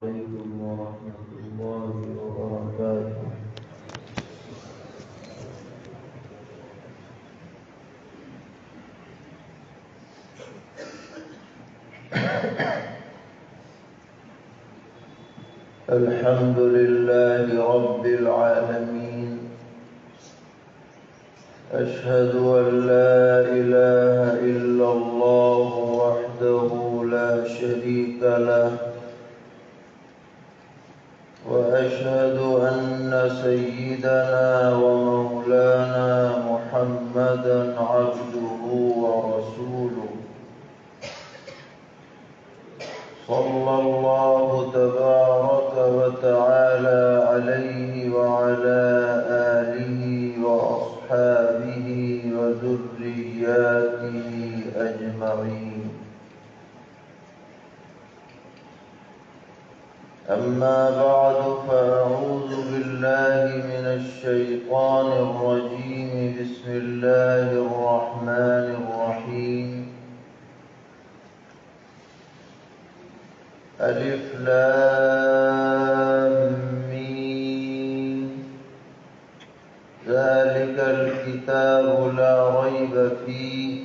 عليكم ورحمة الله وبركاته. الحمد لله رب العالمين، أشهد أن لا إله إلا الله وحده لا شريك له، وأشهد أن سيدنا ومولانا محمدا عبده ورسوله، صلى الله تبارك وتعالى عليه وعلى آله وأصحابه وذرياته أجمعين. أما بعد، فأعوذ بالله من الشيطان الرجيم. بسم الله الرحمن الرحيم. ألف لام ميم، ذلك الكتاب لا ريب فيه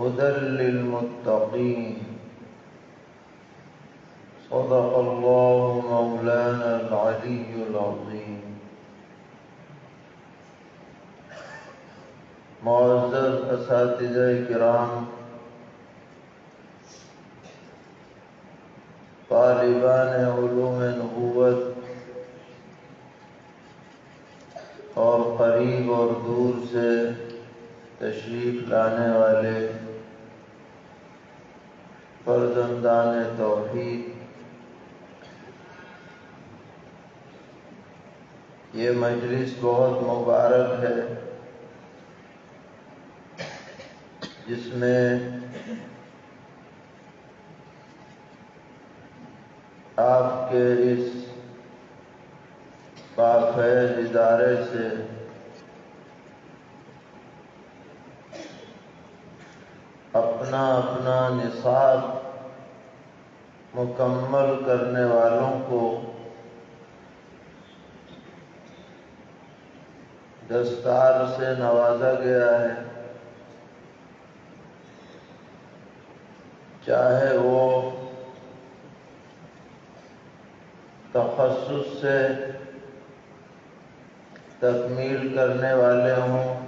هدى للمتقين. صدق الله مولانا العلي العظيم. معزز اساتذہ کرام، طالبان علوم نبوت اور قریب اور دور سے تشریف لانے والے فرزندان توحید، یہ مجلس بہت مبارک ہے، جس میں آپ کے اس بافیض ادارے سے اپنا اپنا نصاب مکمل کرنے والوں کو دستار سے نوازا گیا ہے، چاہے وہ تخصص سے تکمیل کرنے والے ہوں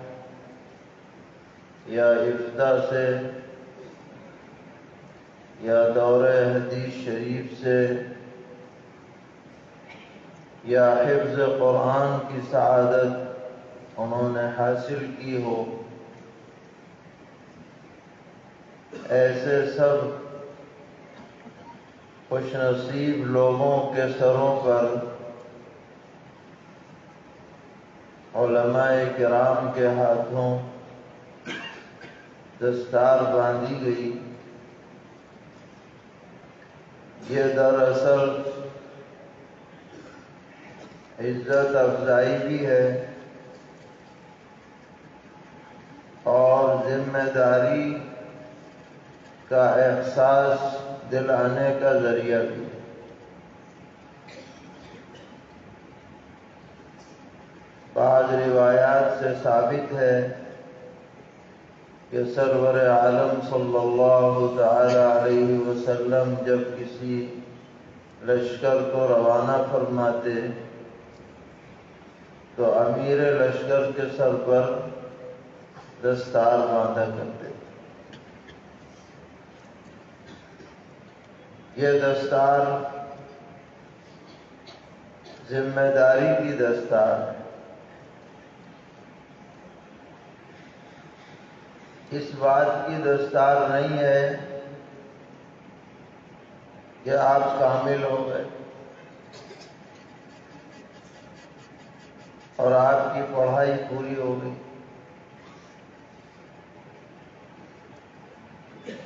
یا ابتدا سے یا دورہ حدیث شریف سے یا حفظ قرآن کی سعادت انہوں نے حاصل کی ہو، ایسے سب خوش نصیب لوگوں کے سروں پر علماء کرام کے ہاتھوں دستار باندھی گئی۔ یہ دراصل عزت افزائی بھی ہے اور ذمہ داری کا احساس دلانے کا ذریعہ بھی۔ بعض روایات سے ثابت ہے کہ سرور عالم صلی اللہ تعالی علیہ وسلم جب کسی لشکر کو روانہ فرماتے تو امیر لشکر کے سر پر دستار باندھا کرتے۔ یہ دستار ذمہ داری کی دستار ہے۔ اس بات کی دستار نہیں ہے کہ آپ کامل ہو گئے اور آپ کی پڑھائی پوری ہو گئی۔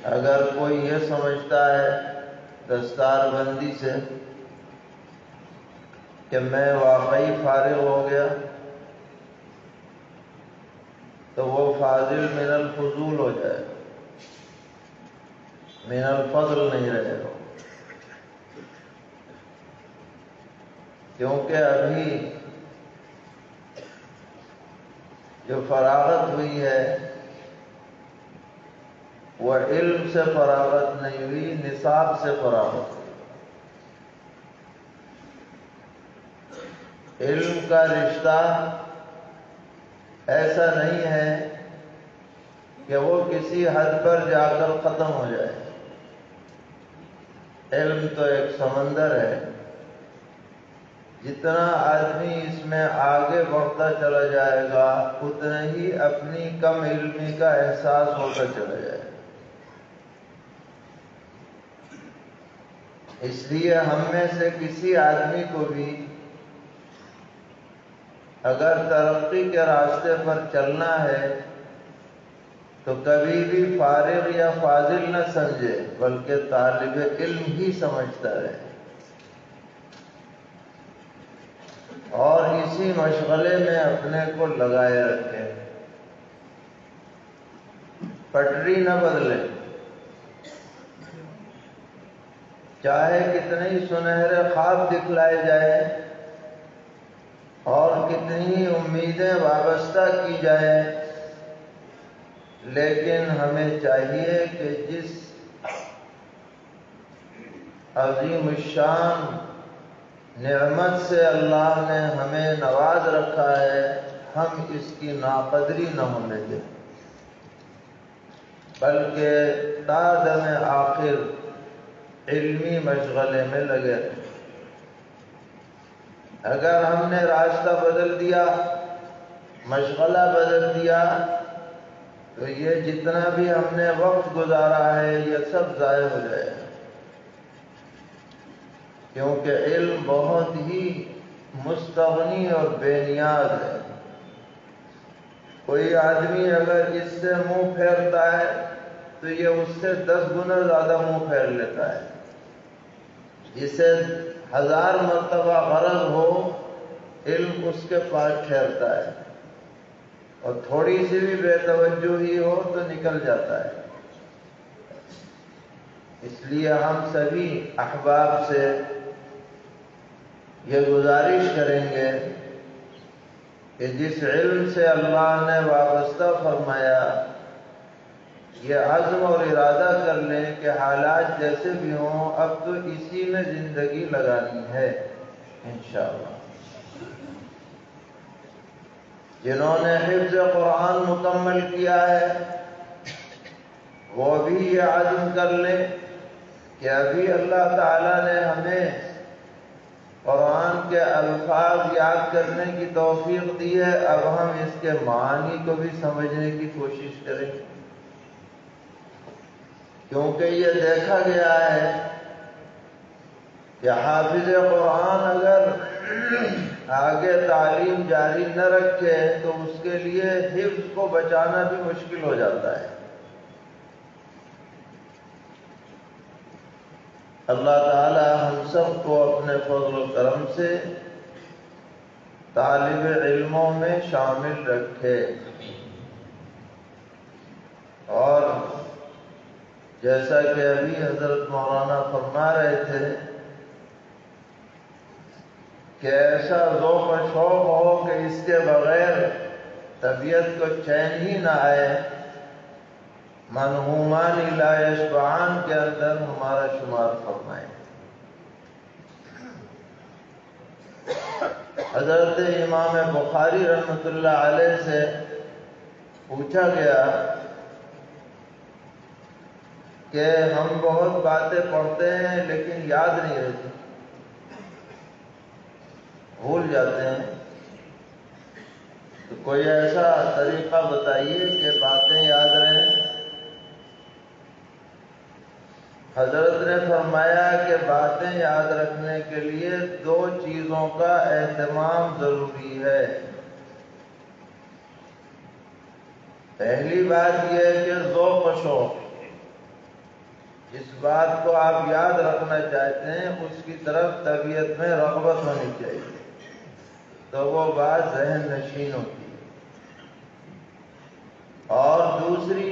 اگر کوئی یہ سمجھتا ہے دستار بندی سے کہ میں واقعی فارغ ہو گیا، تو وہ فاضل من الفضول ہو جائے گا، من الفضل نہیں رہے گا۔ کیونکہ ابھی جو فراغت ہوئی ہے وہ علم سے فراغت نہیں ہوئی، نصاب سے فراغت ہوئی۔ علم کا رشتہ ایسا نہیں ہے کہ وہ کسی حد پر جا کر ختم ہو جائے۔ علم تو ایک سمندر ہے، جتنا آدمی اس میں آگے بڑھتا چلا جائے گا اتنا ہی اپنی کم علمی کا احساس ہوتا چلا جائے گا۔ اس لیے ہم میں سے کسی آدمی کو بھی اگر ترقی کے راستے پر چلنا ہے تو کبھی بھی فارغ یا فاضل نہ سمجھے، بلکہ طالب علم ہی سمجھتا رہے اور اسی مشغلے میں اپنے کو لگائے رکھے، پٹری نہ بدلے۔ چاہے کتنے ہی سنہرے خواب دکھلائے جائے اور کتنی ہی امیدیں وابستہ کی جائیں، لیکن ہمیں چاہیے کہ جس عظیم الشان نعمت سے اللہ نے ہمیں نواز رکھا ہے ہم اس کی ناقدری نہ ہونے دیں، بلکہ تا دم آخر علمی مشغلے میں لگے رہیں۔ اگر ہم نے راستہ بدل دیا، مشغلہ بدل دیا، تو یہ جتنا بھی ہم نے وقت گزارا ہے یہ سب ضائع ہو جائے گا، کیونکہ علم بہت ہی مستغنی اور بے نیاز ہے۔ کوئی آدمی اگر اس سے منہ پھیرتا ہے تو یہ اس سے 10 گنا زیادہ منہ پھیر لیتا ہے۔ جسے 1000 مرتبہ غرض ہو علم اس کے پاس ٹھہرتا ہے، اور تھوڑی سی بھی بے توجہی ہو تو نکل جاتا ہے۔ اس لیے ہم سبھی احباب سے یہ گزارش کریں گے کہ جس علم سے اللہ نے وابستہ فرمایا یہ عزم اور ارادہ کر لیں کہ حالات جیسے بھی ہوں اب تو اسی میں زندگی لگانی ہے انشاءاللہ۔ جنہوں نے حفظ قرآن مکمل کیا ہے وہ بھی یہ عزم کر لیں کہ ابھی اللہ تعالیٰ نے ہمیں قرآن کے الفاظ یاد کرنے کی توفیق دی ہے، اب ہم اس کے معنی کو بھی سمجھنے کی کوشش کریں، کیونکہ یہ دیکھا گیا ہے کہ حافظ قرآن اگر آگے تعلیم جاری نہ رکھے تو اس کے لیے حفظ کو بچانا بھی مشکل ہو جاتا ہے۔ اللہ تعالی ہم سب کو اپنے فضل و کرم سے طالب علموں میں شامل رکھے، اور جیسا کہ ابھی حضرت مولانا فرما رہے تھے کہ ایسا ذوق و شوق ہو کہ اس کے بغیر طبیعت کو چین ہی نہ آئے، منہومان لا یشبعان کے اندر ہمارا شمار فرمائے۔ حضرت امام بخاری رحمۃ اللہ علیہ سے پوچھا گیا کہ ہم بہت باتیں پڑھتے ہیں لیکن یاد نہیں رہتی، بھول جاتے ہیں، تو کوئی ایسا طریقہ بتائیے کہ باتیں یاد رہیں۔ حضرت نے فرمایا کہ باتیں یاد رکھنے کے لیے 2 چیزوں کا اہتمام ضروری ہے۔ پہلی بات یہ ہے کہ ذوق و شوق، جس بات کو آپ یاد رکھنا چاہتے ہیں اس کی طرف طبیعت میں رغبت ہونی چاہیے، تو وہ بات ذہن نشین ہوتی ہے۔ اور دوسری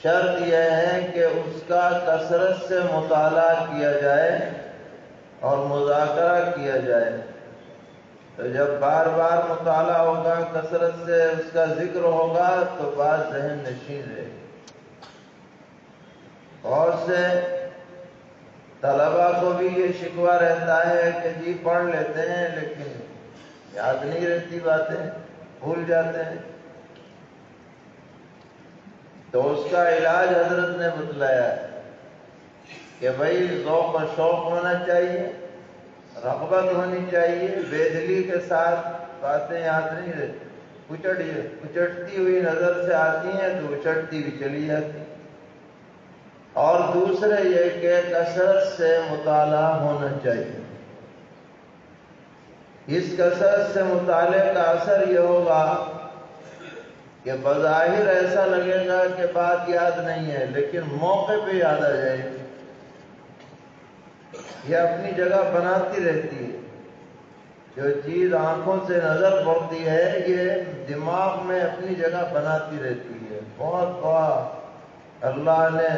شرط یہ ہے کہ اس کا کثرت سے مطالعہ کیا جائے اور مذاکرہ کیا جائے، تو جب بار بار مطالعہ ہوگا، کثرت سے اس کا ذکر ہوگا تو بات ذہن نشین رہے گی۔ بہت سے طلباء کو بھی یہ شکوہ رہتا ہے کہ جی پڑھ لیتے ہیں لیکن یاد نہیں رہتی باتیں، بھول جاتے ہیں۔ تو اس کا علاج حضرت نے بتلایا ہے کہ بھائی ذوق و شوق ہونا چاہیے، رغبت ہونی چاہیے، بے دلی کے ساتھ باتیں یاد نہیں رہتی، اچٹتی ہوئی نظر سے آتی ہیں تو اچٹتی ہوئی چلی جاتی۔ اور دوسرے یہ کہ کثرت سے مطالعہ ہونا چاہیے۔ اس کثرت سے مطالعے کا اثر یہ ہوگا کہ بظاہر ایسا لگے گا کہ بات یاد نہیں ہے، لیکن موقع پہ یاد آ جائے گی۔ یہ اپنی جگہ بناتی رہتی ہے۔ جو چیز آنکھوں سے نظر پڑتی ہے یہ دماغ میں اپنی جگہ بناتی رہتی ہے۔ بہت بڑا اللہ نے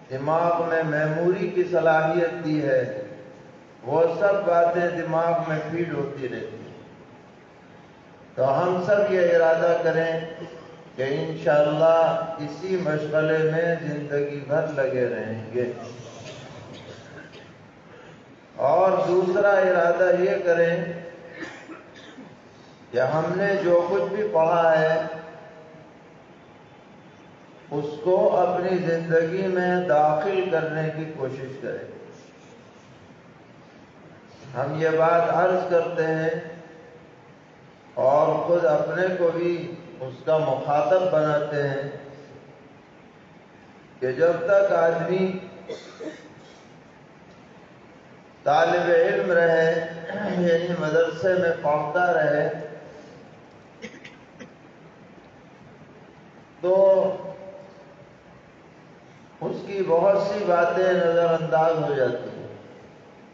دماغ میں میموری کی صلاحیت دی ہے، وہ سب باتیں دماغ میں فیڈ ہوتی رہتی ہیں۔ تو ہم سب یہ ارادہ کریں کہ انشاءاللہ اسی مشغلے میں زندگی بھر لگے رہیں گے۔ اور دوسرا ارادہ یہ کریں کہ ہم نے جو کچھ بھی پڑھا ہے اس کو اپنی زندگی میں داخل کرنے کی کوشش کریں۔ ہم یہ بات عرض کرتے ہیں اور خود اپنے کو بھی اس کا مخاطب بناتے ہیں کہ جب تک آدمی طالب علم رہے، یعنی مدرسے میں پڑھتا رہے، تو اس کی بہت سی باتیں نظر انداز ہو جاتی ہیں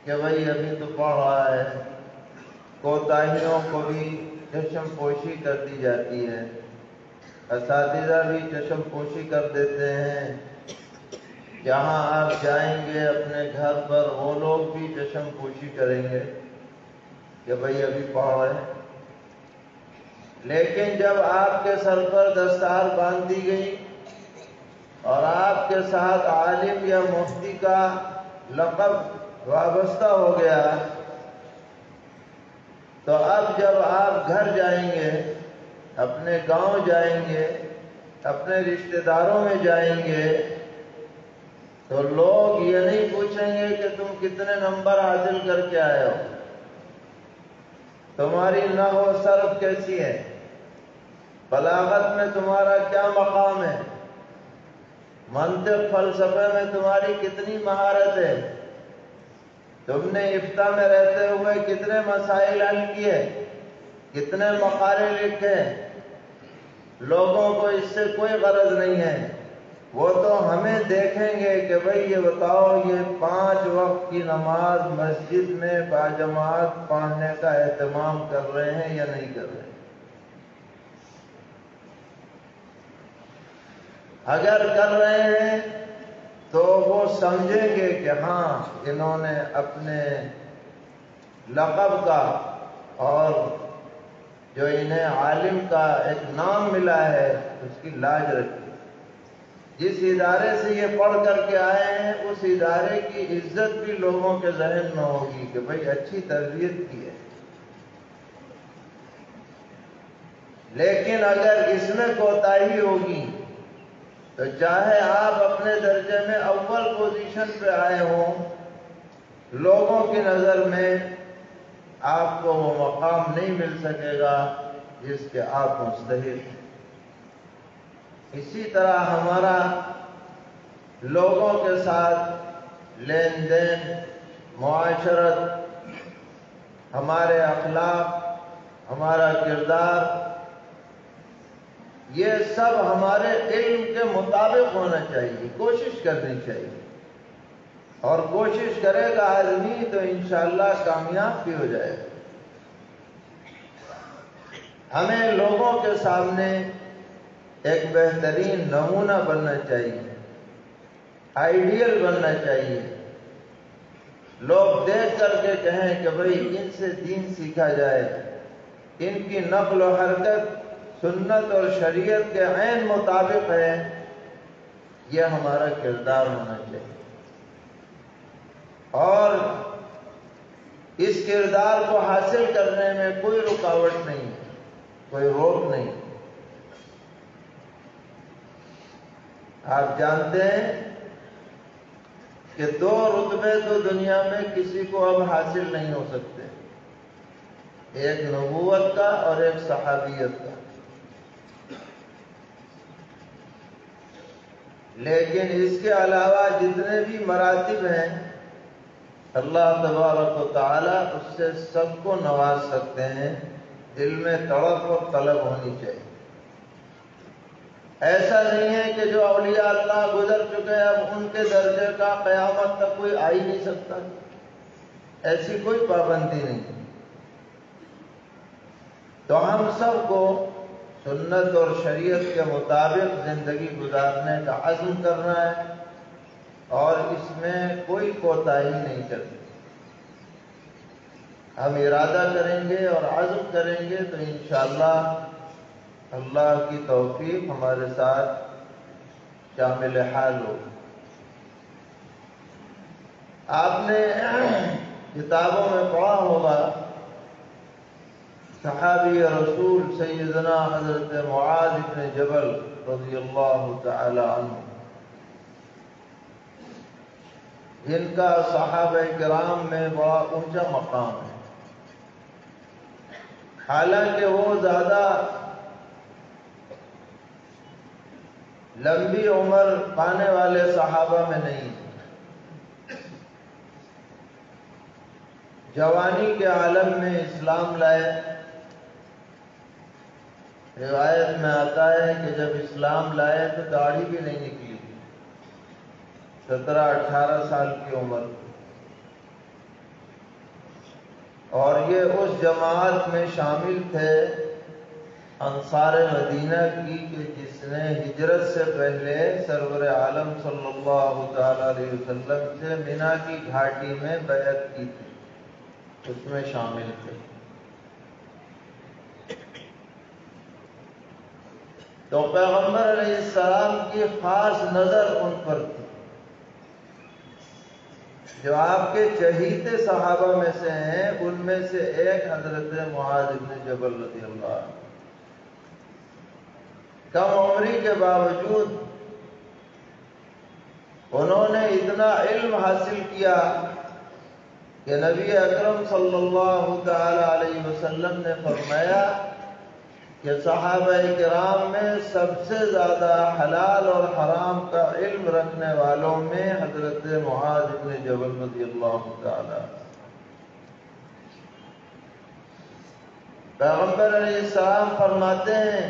کہ بھائی ابھی تو پڑھ رہا ہے۔ کوتاہیوں کو بھی چشم پوشی کر دی جاتی ہے، اساتذہ بھی چشم پوشی کر دیتے ہیں۔ جہاں آپ جائیں گے اپنے گھر پر وہ لوگ بھی چشم پوشی کریں گے کہ بھائی ابھی پڑھ رہے ہیں۔ لیکن جب آپ کے سر پر دستار باندھ دی گئی اور آپ کے ساتھ عالم یا مفتی کا لقب وابستہ ہو گیا، تو اب جب آپ گھر جائیں گے، اپنے گاؤں جائیں گے، اپنے رشتہ داروں میں جائیں گے، تو لوگ یہ نہیں پوچھیں گے کہ تم کتنے نمبر حاصل کر کے آئے ہو، تمہاری نحو و صرف کیسی ہے، بلاغت میں تمہارا کیا مقام ہے، منطق فلسفے میں تمہاری کتنی مہارت ہے، تم نے افتاء میں رہتے ہوئے کتنے مسائل حل کیے، کتنے مقالے لکھے۔ لوگوں کو اس سے کوئی غرض نہیں ہے، وہ تو ہمیں دیکھیں گے کہ بھئی یہ بتاؤ یہ 5 وقت کی نماز مسجد میں باجماعت پڑھنے کا اہتمام کر رہے ہیں یا نہیں کر رہے ہیں۔ اگر کر رہے ہیں تو وہ سمجھیں گے کہ ہاں انہوں نے اپنے لقب کا اور جو انہیں عالم کا ایک نام ملا ہے اس کی لاج رکھی۔ جس ادارے سے یہ پڑھ کر کے آئے ہیں اس ادارے کی عزت بھی لوگوں کے ذہن میں ہوگی کہ بھئی اچھی تربیت کی ہے۔ لیکن اگر اس میں کوتاہی ہوگی تو چاہے آپ اپنے درجے میں اول پوزیشن پہ آئے ہوں، لوگوں کی نظر میں آپ کو وہ مقام نہیں مل سکے گا جس کے آپ مستحق ہیں۔ اسی طرح ہمارا لوگوں کے ساتھ لین دین، معاشرت، ہمارے اخلاق، ہمارا کردار، یہ سب ہمارے علم کے مطابق ہونا چاہیے، کوشش کرنی چاہیے، اور کوشش کرے گا آدمی تو انشاءاللہ کامیاب بھی ہو جائے گا۔ ہمیں لوگوں کے سامنے ایک بہترین نمونہ بننا چاہیے، آئیڈیل بننا چاہیے۔ لوگ دیکھ کر کے کہیں کہ بھئی ان سے دین سیکھا جائے، ان کی نقل و حرکت سنت اور شریعت کے عین مطابق ہے، یہ ہمارا کردار ہونا چاہیے، اور اس کردار کو حاصل کرنے میں کوئی رکاوٹ نہیں ہے، کوئی روک نہیں۔ آپ جانتے ہیں کہ 2 رتبے تو دنیا میں کسی کو اب حاصل نہیں ہو سکتے، ایک نبوت کا اور ایک صحابیت کا، لیکن اس کے علاوہ جتنے بھی مراتب ہیں اللہ تبارک و تعالی اس سے سب کو نواز سکتے ہیں، دل میں تڑپ اور طلب ہونی چاہیے۔ ایسا نہیں ہے کہ جو اولیاء اللہ گزر چکے ہیں اب ان کے درجے کا قیامت تک کوئی آ ہی نہیں سکتا، ایسی کوئی پابندی نہیں۔ تو ہم سب کو سنت اور شریعت کے مطابق زندگی گزارنے کا عزم کرنا ہے، اور اس میں کوئی کوتاہی نہیں کرنی۔ ہم ارادہ کریں گے اور عزم کریں گے تو انشاءاللہ اللہ کی توفیق ہمارے ساتھ شامل حال ہو۔ آپ نے کتابوں میں پڑھا ہوگا صحابی رسول سیدنا حضرت معاذ بن جبل رضی اللہ تعالی عنہ، جن کا صحابہ کرام میں بڑا اونچا مقام ہے، حالانکہ وہ زیادہ لمبی عمر پانے والے صحابہ میں نہیں، جوانی کے عالم میں اسلام لائے۔ روایت میں آتا ہے کہ جب اسلام لائے تو داڑھی بھی نہیں نکلی، 17-18 سال کی عمر، اور یہ اس جماعت میں شامل تھے انصار مدینہ کی کہ جس نے ہجرت سے پہلے سرور عالم صلی اللہ تعالی علیہ وسلم سے مینا کی گھاٹی میں بیعت کی تھی، اس میں شامل تھے۔ تو پیغمبر علیہ السلام کی خاص نظر ان پر تھی، جو آپ کے چہیتے صحابہ میں سے ہیں ان میں سے ایک حضرت معاذ بن جبل رضی اللہ عنہ۔ کم عمری کے باوجود انہوں نے اتنا علم حاصل کیا کہ نبی اکرم صلی اللہ تعالی علیہ وسلم نے فرمایا کہ صحابہ کرام میں سب سے زیادہ حلال اور حرام کا علم رکھنے والوں میں حضرت معاذ بن جبل رضی اللہ تعالی۔ پیغمبر علیہ السلام فرماتے ہیں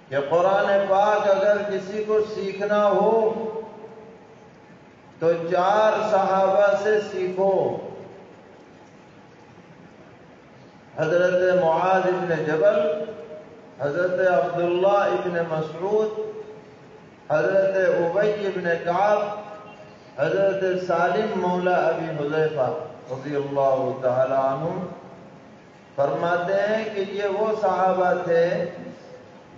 کہ قرآن پاک اگر کسی کو سیکھنا ہو تو 4 صحابہ سے سیکھو، حضرت معاذ بن جبل، حضرت عبداللہ ابن مسعود، حضرت ابی بن کعب، حضرت سالم مولا ابی حذیفہ رضی اللہ تعالی عنہ۔ فرماتے ہیں کہ یہ وہ صحابہ تھے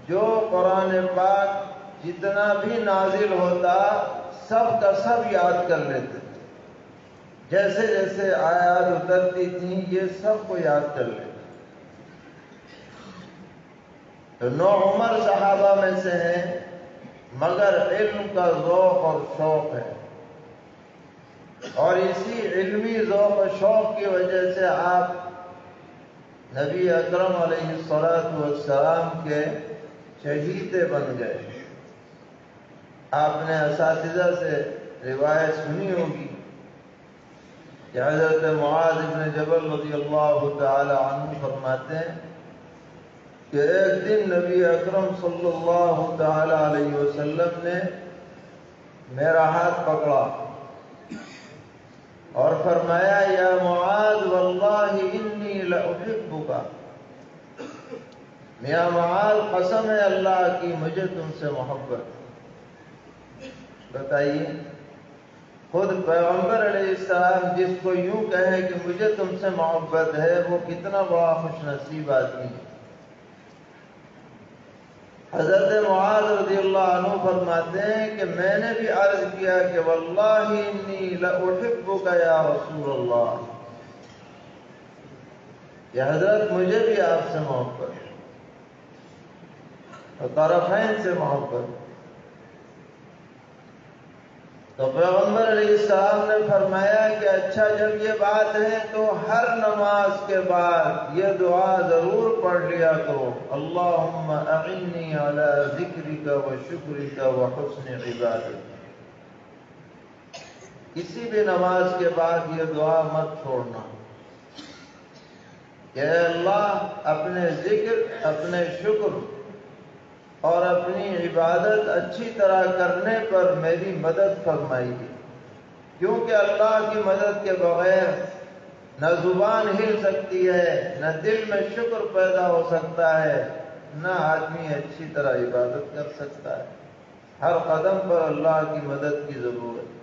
جو قرآن پاک جتنا بھی نازل ہوتا سب کا سب یاد کر لیتے، جیسے جیسے آیات اترتی تھیں یہ سب کو یاد کر لیتے۔ تو 9 عمر صحابہ میں سے ہیں، مگر علم کا ذوق اور شوق ہے، اور اسی علمی ذوق و شوق کی وجہ سے آپ نبی اکرم علیہ السلام کے چہیتے بن گئے۔ آپ نے اساتذہ سے روایت سنی ہوگی کہ حضرت معاذ بن جبل رضی اللہ تعالی عنہ فرماتے ہیں کہ ایک دن نبی اکرم صلی اللہ تعالی علیہ وسلم نے میرا ہاتھ پکڑا اور فرمایا یا معاذ واللہ انی لاحبک، میاں معاذ قسم ہے اللہ کی مجھے تم سے محبت۔ بتائیے خود پیغمبر علیہ السلام جس کو یوں کہے کہ مجھے تم سے محبت ہے، وہ کتنا بڑا خوش نصیب آدمی ہے۔ حضرت معاذ رضی اللہ عنہ فرماتے ہیں کہ میں نے بھی عرض کیا کہ واللہ انی لأحبک یا رسول اللہ، کہ حضرت مجھے بھی آپ سے محبت ہے، اور طرفین سے محبت ہے۔ تو پیغمبر علیہ السلام نے فرمایا کہ اچھا جب یہ بات ہے تو ہر نماز کے بعد یہ دعا ضرور پڑھ لیا کرو، اللہم اعنی علی ذکرک و شکرک و حسن عبادتک۔ کسی بھی نماز کے بعد یہ دعا مت چھوڑنا کہ اے اللہ اپنے ذکر، اپنے شکر اور اپنی عبادت اچھی طرح کرنے پر میری مدد فرمائیے، کیونکہ اللہ کی مدد کے بغیر نہ زبان ہل سکتی ہے، نہ دل میں شکر پیدا ہو سکتا ہے، نہ آدمی اچھی طرح عبادت کر سکتا ہے۔ ہر قدم پر اللہ کی مدد کی ضرورت ہے۔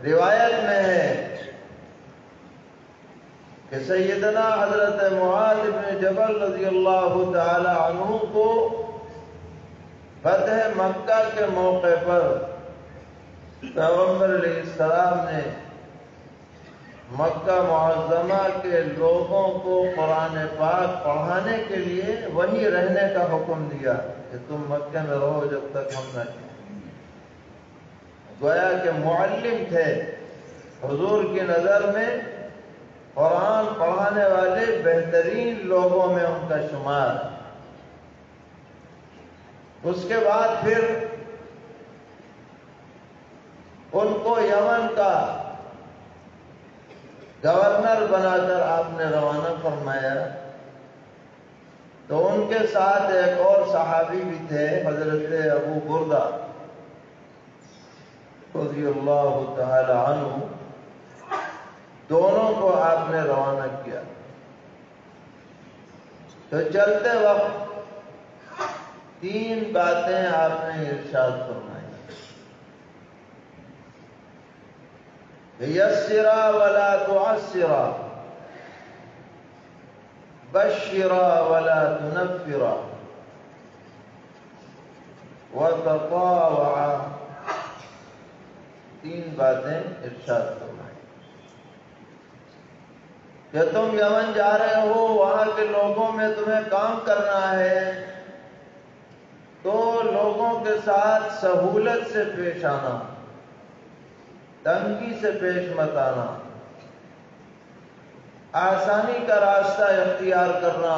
روایت میں ہے کہ سیدنا حضرت معاذ بن جبل رضی اللہ تعالی عنہ کو فتح مکہ کے موقع پر پیغمبر علیہ السلام نے مکہ معظمہ کے لوگوں کو قرآن پاک پڑھانے کے لیے وہیں رہنے کا حکم دیا کہ تم مکہ میں رہو جب تک ہم نہ جائیں۔ گویا کہ معلم تھے، حضور کی نظر میں قرآن پڑھانے والے بہترین لوگوں میں ان کا شمار۔ اس کے بعد پھر ان کو یمن کا گورنر بنا کر آپ نے روانہ فرمایا، تو ان کے ساتھ ایک اور صحابی بھی تھے، حضرت ابو بردہ رضی اللہ تعالی عنہ، دونوں کو آپ نے روانہ کیا۔ تو چلتے وقت تین باتیں آپ نے ارشاد فرمائی، یسرا ولا تعسرا، بشرا ولا تنفرا، وتطاوعا۔ تین باتیں ارشاد فرمائی کہ تم یمن جا رہے ہو، وہاں کے لوگوں میں تمہیں کام کرنا ہے، تو لوگوں کے ساتھ سہولت سے پیش آنا، تنگی سے پیش مت آنا، آسانی کا راستہ اختیار کرنا،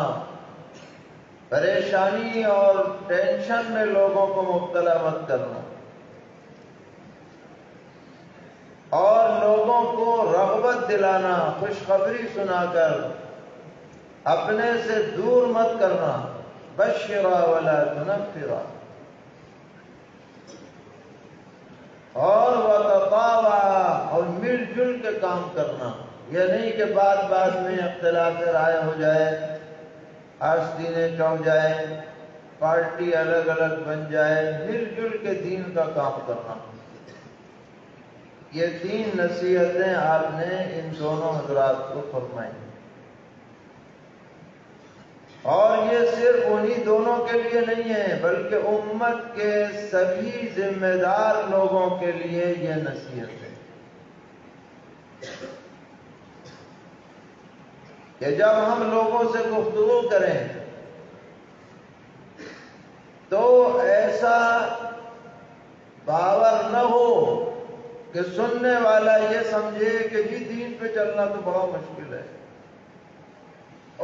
پریشانی اور ٹینشن میں لوگوں کو مبتلا مت کرنا، اور لوگوں کو رغبت دلانا، خوشخبری سنا کر اپنے سے دور مت کرنا، بشرا ولا تنفرا، اور وتطاوعا، اور مل جل کے کام کرنا۔ یہ نہیں کہ بات بات میں اختلاف رائے ہو جائے، آستینیں چڑھ جائیں، پارٹی الگ الگ بن جائے، مل جل کے دین کا کام کرنا۔ یہ تین نصیحتیں آپ نے ان دونوں حضرات کو فرمائی، اور یہ صرف انہی دونوں کے لیے نہیں ہے، بلکہ امت کے سبھی ذمہ دار لوگوں کے لیے یہ نصیحت ہے کہ جب ہم لوگوں سے گفتگو کریں تو ایسا باور نہ ہو کہ سننے والا یہ سمجھے کہ جی دین پہ چلنا تو بڑا مشکل ہے،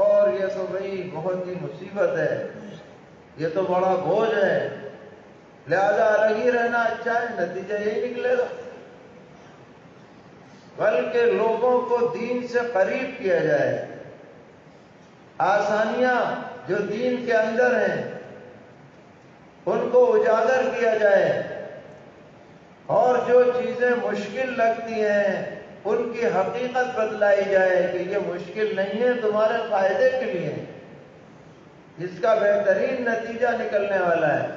اور یہ تو بھئی بہت ہی مصیبت ہے، یہ تو بڑا بوجھ ہے، لہذا لگی رہنا اچھا ہے، نتیجہ یہی نکلے گا۔ بلکہ لوگوں کو دین سے قریب کیا جائے، آسانیاں جو دین کے اندر ہیں ان کو اجاگر کیا جائے، اور جو چیزیں مشکل لگتی ہیں ان کی حقیقت بتلائی جائے کہ یہ مشکل نہیں ہے، تمہارے فائدے کے لیے اس کا بہترین نتیجہ نکلنے والا ہے۔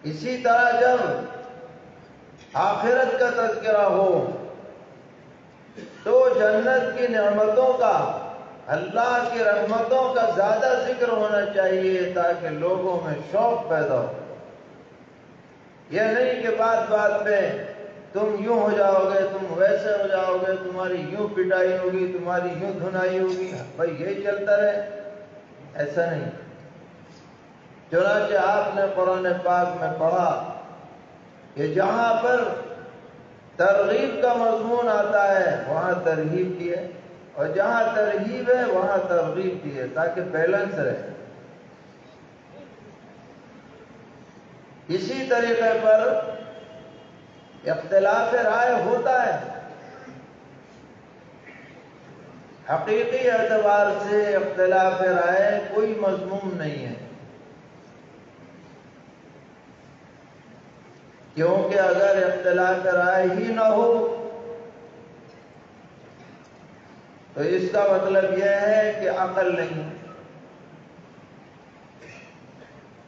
اسی طرح جب آخرت کا تذکرہ ہو تو جنت کی نعمتوں کا، اللہ کی رحمتوں کا زیادہ ذکر ہونا چاہیے تاکہ لوگوں میں شوق پیدا ہو۔ یہ نہیں کہ بات بات میں تم یوں ہو جاؤ گے، تم ویسے ہو جاؤ گے، تمہاری یوں پٹائی ہوگی، تمہاری یوں دھنائی ہوگی، بھائی یہی چلتا رہے، ایسا نہیں۔ چنانچہ آپ نے قرآن پاک میں پڑھا کہ جہاں پر ترغیب کا مضمون آتا ہے وہاں ترغیب کی ہے، اور جہاں ترغیب ہے وہاں ترغیب کی ہے، تاکہ بیلنس رہے۔ اسی طریقے پر اختلاف رائے ہوتا ہے، حقیقی اعتبار سے اختلاف رائے کوئی مذموم نہیں ہے، کیونکہ اگر اختلاف رائے ہی نہ ہو تو اس کا مطلب یہ ہے کہ عقل نہیں،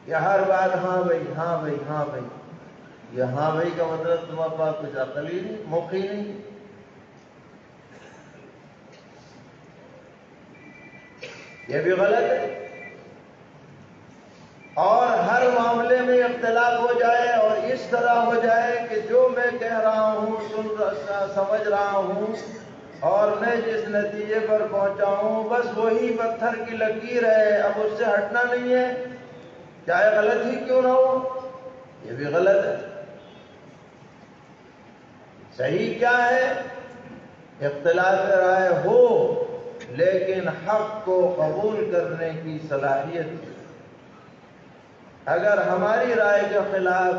کہ ہر بات ہاں بھائی ہاں بھائی ہاں بھائی۔ یہ ہاں بھائی کا مطلب تمہارے پاس کچھ عقل ہی نہیں، مخ ہی نہیں۔ یہ بھی غلط ہے۔ اور ہر معاملے میں اختلاف ہو جائے اور اس طرح ہو جائے کہ جو میں کہہ رہا ہوں سمجھ رہا ہوں اور میں جس نتیجے پر پہنچا ہوں بس وہی پتھر کی لکیر ہے، اب اس سے ہٹنا نہیں ہے، چاہے غلط ہی کیوں نہ ہو، یہ بھی غلط ہے۔ صحیح کیا ہے؟ اختلاف رائے ہو لیکن حق کو قبول کرنے کی صلاحیت۔ اگر ہماری رائے کے خلاف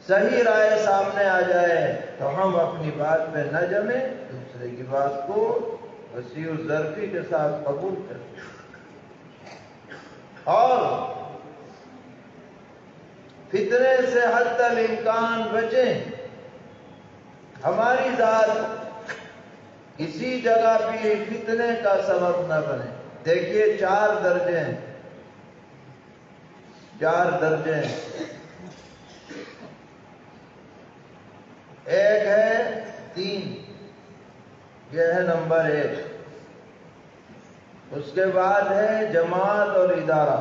صحیح رائے سامنے آ جائے تو ہم اپنی بات پہ نہ جمیں، دوسرے کی بات کو وسیع الظرفی کے ساتھ قبول کریں اور فتنے سے حد الامکان بچیں۔ ہماری ذات کسی جگہ بھی فتنے کا سبب نہ بنے۔ دیکھیے 4 درجے ہیں، 4 درجے ہیں۔ ایک ہے 3، یہ ہے نمبر 1۔ اس کے بعد ہے جماعت اور ادارہ،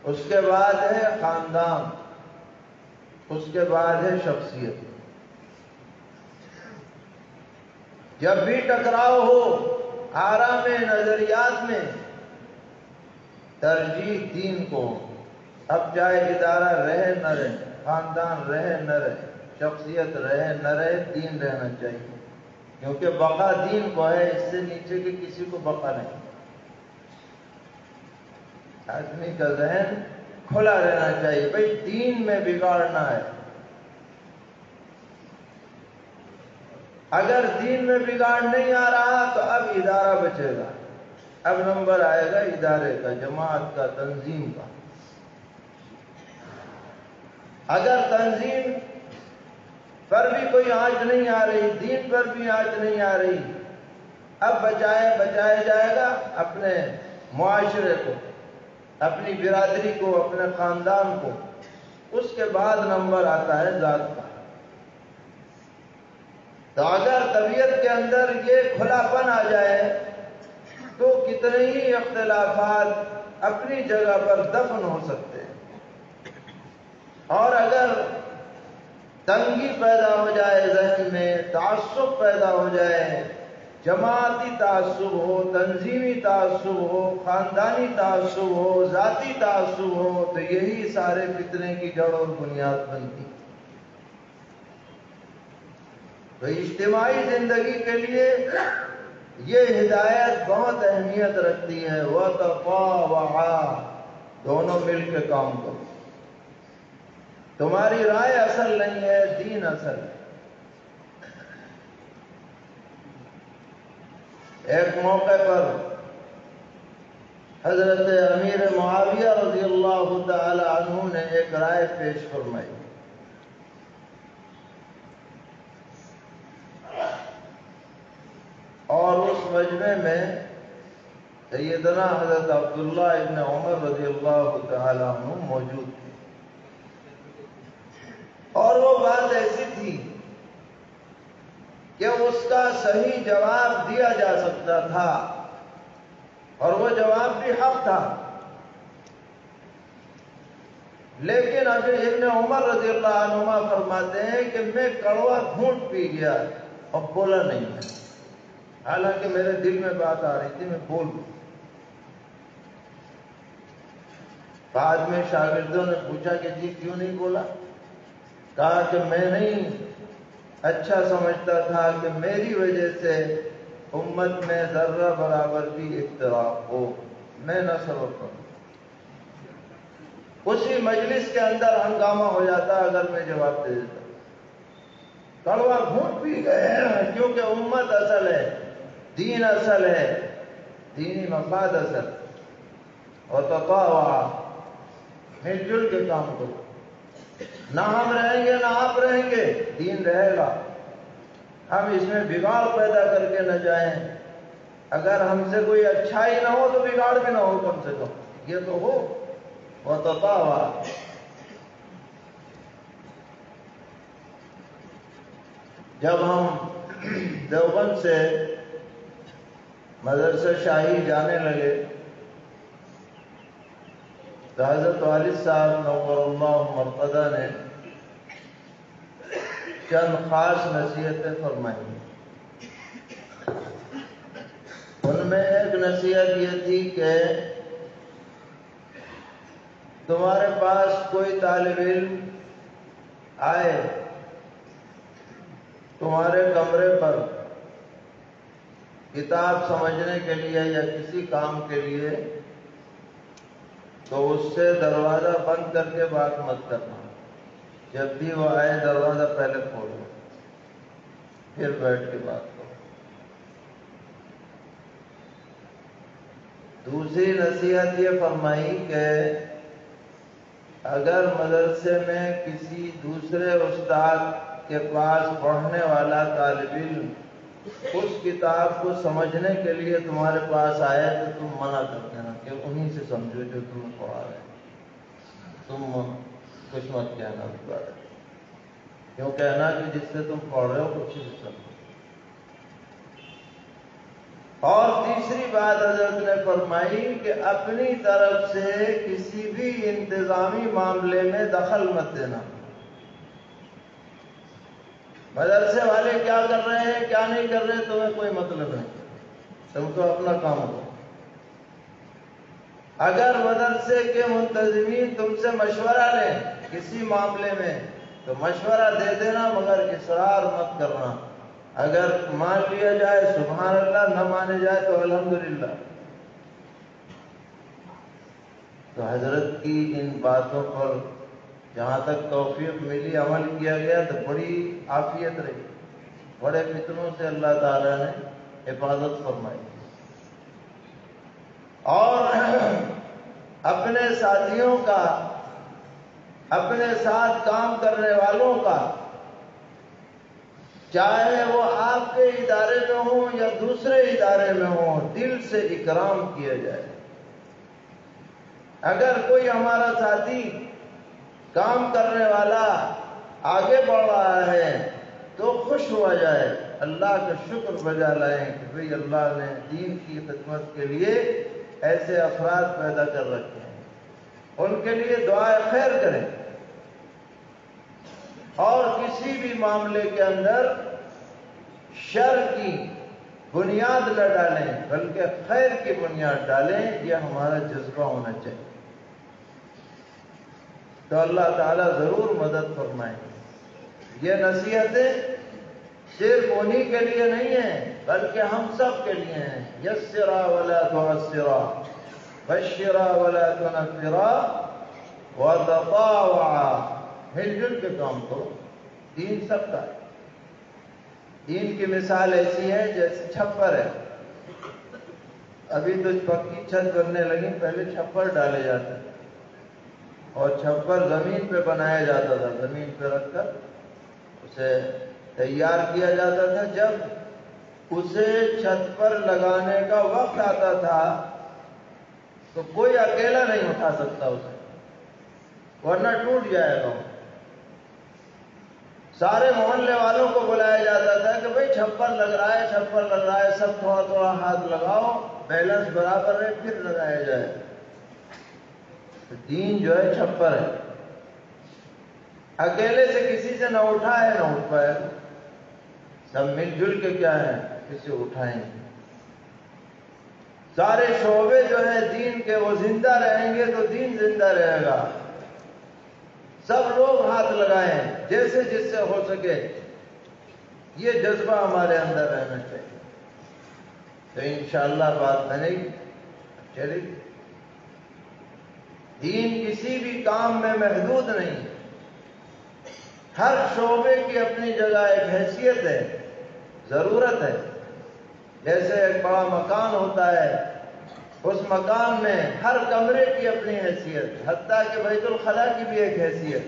اس کے بعد ہے خاندان، اس کے بعد ہے شخصیت۔ جب بھی ٹکراؤ ہو آرا میں، نظریات میں، ترجیح دین کو۔ اب چاہے ادارہ رہے نہ رہے، خاندان رہے نہ رہے، شخصیت رہے نہ رہے، دین رہنا چاہیے، کیونکہ بقا دین کو ہے، اس سے نیچے کے کسی کو بقا نہیں۔ آدمی کا ذہن کھلا رہنا چاہیے، بھئی دین میں بگاڑنا ہے۔ اگر دین میں بگاڑ نہیں آ رہا تو اب ادارہ بچے گا، اب نمبر آئے گا ادارے کا، جماعت کا، تنظیم کا۔ اگر تنظیم پر بھی کوئی آنچ نہیں آ رہی، دین پر بھی آنچ نہیں آ رہی، اب بچایا جائے گا اپنے معاشرے کو، اپنی برادری کو، اپنے خاندان کو۔ اس کے بعد نمبر آتا ہے ذات کا۔ تو اگر طبیعت کے اندر یہ کھلا پن آ جائے تو کتنے ہی اختلافات اپنی جگہ پر دفن ہو سکتے ہیں، اور اگر تنگی پیدا ہو جائے ذہن میں، تعصب پیدا ہو جائے، جماعتی تعصب ہو، تنظیمی تعصب ہو، خاندانی تعصب ہو، ذاتی تعصب ہو، تو یہی سارے فتنے کی جڑ اور بنیاد بنتی۔ تو اجتماعی زندگی کے لیے یہ ہدایت بہت اہمیت رکھتی ہے، وَتَطَاوَعَا، دونوں مل کے کام کرو۔ تمہاری رائے اصل نہیں ہے، دین اصل ہے۔ ایک موقع پر حضرت امیر معاویہ رضی اللہ تعالی عنہ نے ایک رائے پیش فرمائی۔ اور اس مجمع میں سیدنا حضرت عبداللہ ابن عمر رضی اللہ تعالی عنہ موجود تھے۔ بات ایسی تھی کہ اس کا صحیح جواب دیا جا سکتا تھا اور وہ جواب بھی حق تھا، لیکن ابھی ابن عمر رضی اللہ عنہما فرماتے ہیں کہ میں کڑوا گھونٹ پی گیا اور بولا نہیں ہے، حالانکہ میرے دل میں بات آ رہی تھی، میں بول دوں۔ بعد میں شاگردوں نے پوچھا کہ جی کیوں نہیں بولا؟ کہا کہ میں نہیں اچھا سمجھتا تھا کہ میری وجہ سے امت میں ذرہ برابر بھی اختلاف ہو، میں نہ سبب کروں۔ اسی مجلس کے اندر ہنگامہ ہو جاتا اگر میں جواب دے دیتا۔ کڑوا گھونٹ پی گئے کیونکہ امت اصل ہے، دین اصل ہے، دینی مفاد اصل، اور تطاوع، مل جل کے کام کرو، نہ ہم رہیں گے نہ آپ رہیں گے، دین رہے گا۔ ہم اس میں بگاڑ پیدا کر کے نہ جائیں، اگر ہم سے کوئی اچھائی نہ ہو تو بگاڑ بھی نہ ہو، کم سے کم یہ تو ہو۔ وتطاوع، جب ہم دیوبند سے مدرسہ شاہی جانے لگے تو حضرت والد صاحب نور اللہ مرتضیٰ نے چند خاص نصیحتیں فرمائی۔ ان میں ایک نصیحت یہ تھی کہ تمہارے پاس کوئی طالب علم آئے تمہارے کمرے پر کتاب سمجھنے کے لیے یا کسی کام کے لیے، تو اس سے دروازہ بند کر کے بات مت کرنا۔ جب بھی وہ آئے دروازہ پہلے کھولو، پھر بیٹھ کے بات کرو۔ دوسری نصیحت یہ فرمائی کہ اگر مدرسے میں کسی دوسرے استاد کے پاس پڑھنے والا طالب علم اس کتاب کو سمجھنے کے لیے تمہارے پاس آئے تو تم منع کر دینا کہ انہی سے سمجھو جو تمہیں پڑھا رہے ہیں، تم کچھ مت کہنا اس بارے میں، کیوں کہنا کہ جس سے تم پڑھ رہے ہو اسی سے سمجھو۔ اور تیسری بات حضرت نے فرمائی کہ اپنی طرف سے کسی بھی انتظامی معاملے میں دخل مت دینا۔ مدرسے والے کیا کر رہے ہیں کیا نہیں کر رہے تمہیں کوئی مطلب نہیں، تم تو اپنا کام کرو۔ اگر مدرسے کے منتظمین تم سے مشورہ لیں کسی معاملے میں تو مشورہ دے دینا، مگر اصرار مت کرنا۔ اگر مان لیا جائے سبحان اللہ، نہ مانے جائے تو الحمدللہ۔ تو حضرت کی ان باتوں پر جہاں تک توفیق ملی عمل کیا گیا تو بڑی عافیت رہی، بڑے فتنوں سے اللہ تعالیٰ نے حفاظت فرمائی۔ اور اپنے ساتھیوں کا، اپنے ساتھ کام کرنے والوں کا، چاہے وہ آپ کے ادارے میں ہوں یا دوسرے ادارے میں ہوں، دل سے اکرام کیا جائے۔ اگر کوئی ہمارا ساتھی کام کرنے والا آگے بڑھ رہا ہے تو خوش ہوا جائے، اللہ کا شکر بجا لائیں کہ بھئی اللہ نے دین کی خدمت کے لیے ایسے افراد پیدا کر رکھے ہیں، ان کے لیے دعائے خیر کریں، اور کسی بھی معاملے کے اندر شر کی بنیاد نہ ڈالیں بلکہ خیر کی بنیاد ڈالیں، یہ ہمارا جذبہ ہونا چاہیے۔ تو اللہ تعالیٰ ضرور مدد فرمائیں۔ یہ نصیحتیں صرف انہی کے لیے نہیں ہیں بلکہ ہم سب کے لیے ہیں۔ یسرا ولا تعسرا، بشرا ولا تنفرا، وتطاوعا، مل جل کے کام کرو، دین سب کا ہے۔ دین کی مثال ایسی ہے جیسے چھپر ہے، ابھی تو پکی چھت بننے لگی، پہلے چھپر ڈالے جاتے تھے اور چھپر زمین پہ بنایا جاتا تھا، زمین پہ رکھ کر اسے تیار کیا جاتا تھا۔ جب اسے چھت پر لگانے کا وقت آتا تھا تو کوئی اکیلا نہیں اٹھا سکتا اسے، ورنہ ٹوٹ جائے گا۔ سارے محلے والوں کو بلایا جاتا تھا کہ بھئی چھپر لگ رہا ہے، چھپر لگ رہا ہے، سب تھوڑا تھوڑا ہاتھ لگاؤ، بیلنس برابر ہے پھر لگایا جائے۔ دین جو ہے چھپر ہے، اکیلے سے کسی سے نہ اٹھا ہے نہ اٹھ پائے، سب مل جل کے کیا ہے کسی اٹھائیں گے۔ سارے شعبے جو ہیں دین کے وہ زندہ رہیں گے تو دین زندہ رہے گا۔ سب لوگ ہاتھ لگائیں جیسے جس سے ہو سکے، یہ جذبہ ہمارے اندر رہنا چاہیے، تو انشاءاللہ بات بنے گی، چلے گی۔ دین کسی بھی کام میں محدود نہیں، ہر شعبے کی اپنی جگہ ایک حیثیت ہے، ضرورت ہے۔ جیسے ایک بڑا مکان ہوتا ہے، اس مکان میں ہر کمرے کی اپنی حیثیت، حتیٰ کہ بیت الخلاء کی بھی ایک حیثیت،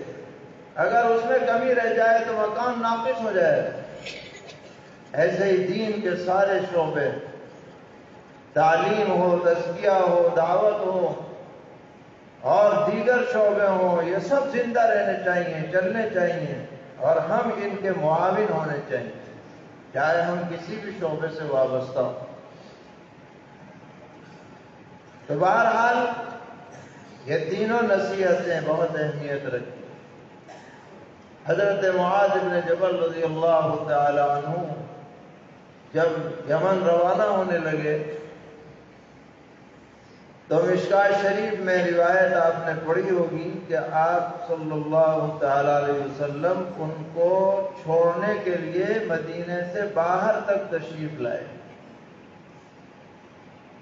اگر اس میں کمی رہ جائے تو مکان ناقص ہو جائے۔ ایسے ہی دین کے سارے شعبے، تعلیم ہو، تزکیہ ہو، دعوت ہو اور دیگر شعبے ہوں، یہ سب زندہ رہنے چاہیے، چلنے چاہیے، اور ہم ان کے معاون ہونے چاہیے، چاہے ہم کسی بھی شعبے سے وابستہ ہوں۔ تو بہرحال یہ تینوں نصیحتیں بہت اہمیت رکھتی ہیں۔ حضرت معاذ بن جبل رضی اللہ تعالی عنہ جب یمن روانہ ہونے لگے تو مشکوٰۃ شریف میں روایت آپ نے پڑھی ہوگی کہ آپ صلی اللہ تعالی علیہ وسلم ان کو چھوڑنے کے لیے مدینے سے باہر تک تشریف لائے،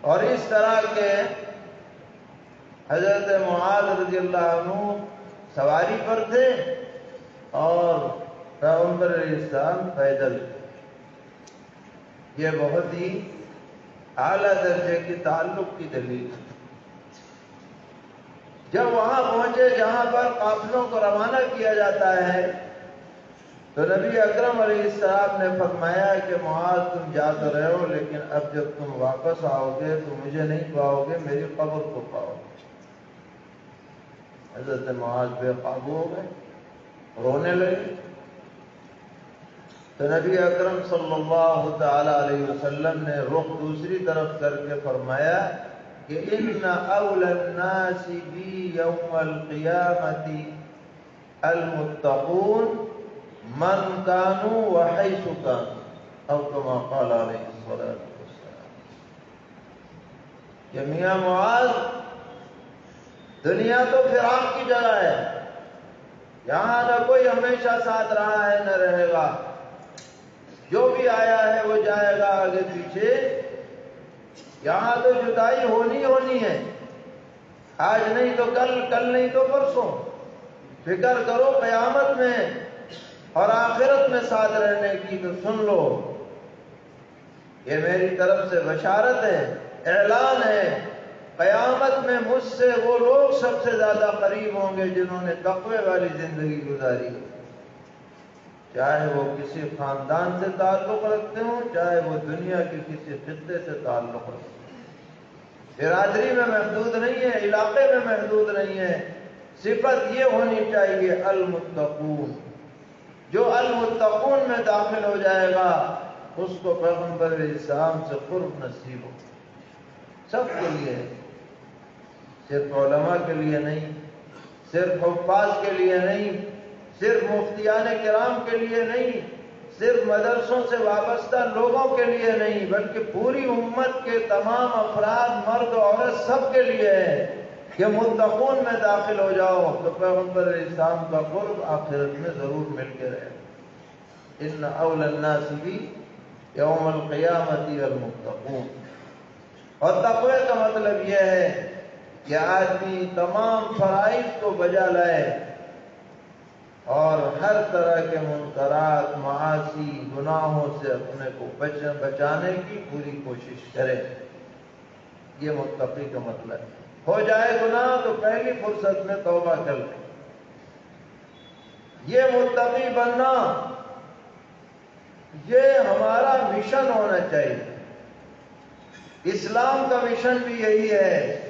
اور اس طرح کے حضرت معاذ رضی اللہ عنہ سواری پر تھے اور پیغمبر علیہ السلام پیدل۔ یہ بہت ہی اعلیٰ درجے کی تعلق کی دلیل ہے۔ جب وہاں پہنچے جہاں پر قافلوں کو روانہ کیا جاتا ہے تو نبی اکرم علیہ السلام نے فرمایا کہ معاذ تم جا تو رہے ہو، لیکن اب جب تم واپس آؤ گے تو مجھے نہیں پاؤ گے، میری قبر کو پاؤ گے۔ حضرت معاذ بے قابو ہو گئے، رونے لگے، تو نبی اکرم صلی اللہ تعالی علیہ وسلم نے رخ دوسری طرف کر کے فرمایا کہ ان اولی الناس بی یوم القیامت المتقون من کانوا وحیث کانوا او کما قال علیہ الصلوۃ والسلام۔ کہ میاں معاذ، دنیا تو فراق کی جگہ ہے، یہاں نہ کوئی ہمیشہ ساتھ رہا ہے نہ رہے گا، جو بھی آیا ہے وہ جائے گا آگے پیچھے، یہاں تو جدائی ہونی ہونی ہے، آج نہیں تو کل، کل نہیں تو پرسوں۔ فکر کرو قیامت میں اور آخرت میں ساتھ رہنے کی، تو سن لو، یہ میری طرف سے بشارت ہے، اعلان ہے، قیامت میں مجھ سے وہ لوگ سب سے زیادہ قریب ہوں گے جنہوں نے تقوی والی زندگی گزاری، چاہے وہ کسی خاندان سے تعلق رکھتے ہوں، چاہے وہ دنیا کے کسی خطے سے تعلق رکھتے ہوں، برادری میں محدود نہیں ہے، علاقے میں محدود نہیں ہے، صفت یہ ہونی چاہیے المتقون۔ جو المتقون میں داخل ہو جائے گا اس کو پیغمبر علیہ السلام سے قرب نصیب ہو، سب کے لیے، صرف علماء کے لیے نہیں، صرف حفاظ کے لیے نہیں، صرف مفتیان کرام کے لیے نہیں، صرف مدرسوں سے وابستہ لوگوں کے لیے نہیں، بلکہ پوری امت کے تمام افراد، مرد و عورت، سب کے لیے ہے کہ متقون میں داخل ہو جاؤ تو پیغمبر علیہ السلام کا قرب آخرت میں ضرور مل کے رہے۔ ان اول الناس بھی یوم القیامت المتقون۔ اور تقوی کا مطلب یہ ہے کہ آدمی تمام فرائض کو بجا لائے اور ہر طرح کے منکرات، معاصی، گناہوں سے اپنے کو بچانے کی پوری کوشش کرے، یہ متقی کا مطلب ہے۔ ہو جائے گناہ تو پہلی فرصت میں توبہ کر لے، یہ متقی بننا، یہ ہمارا مشن ہونا چاہیے۔ اسلام کا مشن بھی یہی ہے،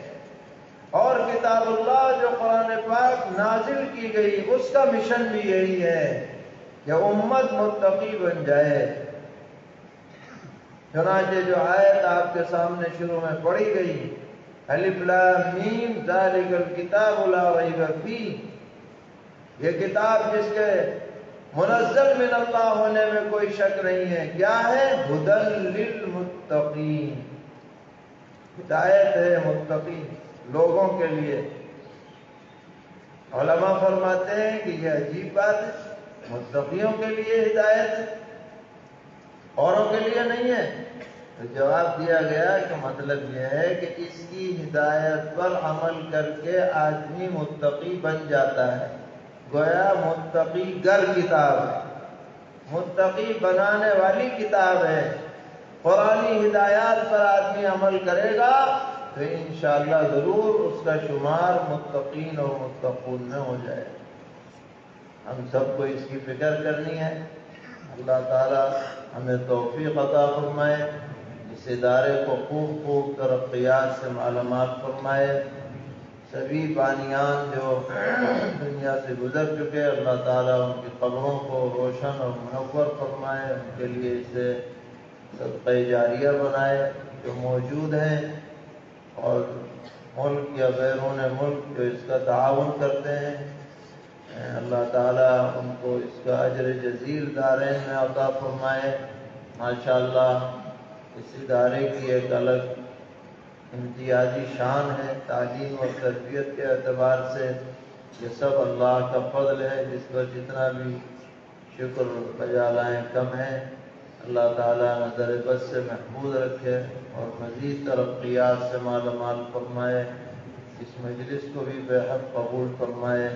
اور کتاب اللہ جو قرآن پاک نازل کی گئی اس کا مشن بھی یہی ہے کہ امت متقی بن جائے۔ چنانچہ جو آیت آپ کے سامنے شروع میں پڑھی گئی، الف لام میم ذالک الکتاب لا ریب فیہ، یہ کتاب جس کے منزل من اللہ ہونے میں کوئی شک نہیں ہے، کیا ہے؟ ہدی للمتقین، ہدایت ہے متقین لوگوں کے لیے۔ علماء فرماتے ہیں کہ یہ عجیب بات ہے، متقیوں کے لیے ہدایت ہے، اوروں کے لیے نہیں ہے۔ تو جواب دیا گیا کہ مطلب یہ ہے کہ اس کی ہدایت پر عمل کر کے آدمی متقی بن جاتا ہے، گویا متقی گر کتاب ہے، متقی بنانے والی کتاب ہے۔ قرآنی ہدایات پر آدمی عمل کرے گا تو انشاءاللہ ضرور اس کا شمار متقین اور متقون میں ہو جائے۔ ہم سب کو اس کی فکر کرنی ہے۔ اللہ تعالی ہمیں توفیق عطا فرمائے، اس ادارے کو خوب ترقیات سے معلومات فرمائے۔ سبھی بانیان جو دنیا سے گزر چکے، اللہ تعالیٰ ان کی قبروں کو روشن اور منور فرمائے، ان کے لیے اسے صدقہ جاریہ بنائے۔ جو موجود ہیں اور ملک یا بیرون ملک جو اس کا تعاون کرتے ہیں، اللہ تعالیٰ ان کو اس کا اجر جزیل دارین میں عطا فرمائے۔ ماشاءاللہ اس ادارے کی ایک الگ امتیازی شان ہے، تعلیم اور تربیت کے اعتبار سے یہ سب اللہ کا فضل ہے، جس پر جتنا بھی شکر بجا لائیں کم ہے۔ اللہ تعالیٰ نظر بد سے محفوظ رکھے اور مزید ترقیات سے مالا مال فرمائے، اس مجلس کو بھی بے حد قبول فرمائے۔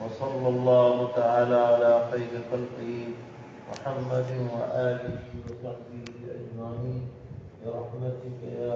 وصلی اللہ تعالی علی خیر خلقہ محمد وآلہ وصحبہ اجمعین برحمتک یا